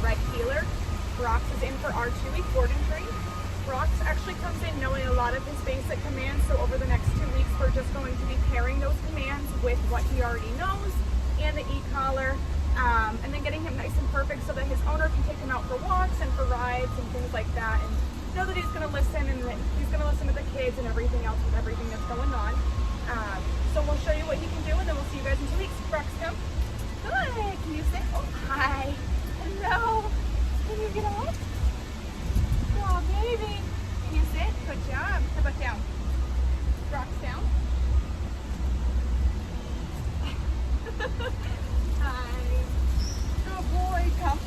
red heeler. Brox is in for our 2-week board and train. Brox actually comes in knowing a lot of his basic commands, so over the next 2 weeks we're just going to be pairing those commands with what he already knows and the e-collar, and then getting him nice and perfect so that his owner can take him out for walks and for rides and things like that, and know that he's going to listen, and that he's going to listen to the kids and everything else with everything that's going on. So we'll show you what he can do, and then we'll see you guys in 2 weeks. Brox, come. Good. Can you sit? Oh, hi. Hello. Can you get up? Oh, baby. Can you sit? Good job. How about down? Brox, down. Hi. Good boy. Come.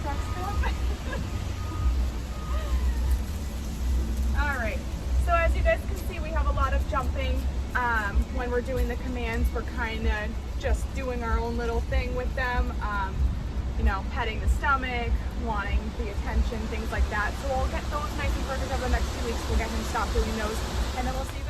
Brox, come. All right. So as you guys can see, we have a lot of jumping. When we're doing the commands, we're kind of just doing our own little thing with them. You know, petting the stomach, wanting the attention, things like that. So we'll get those nice and perfect over the next 2 weeks. We'll get him stopped doing those, and then we'll see you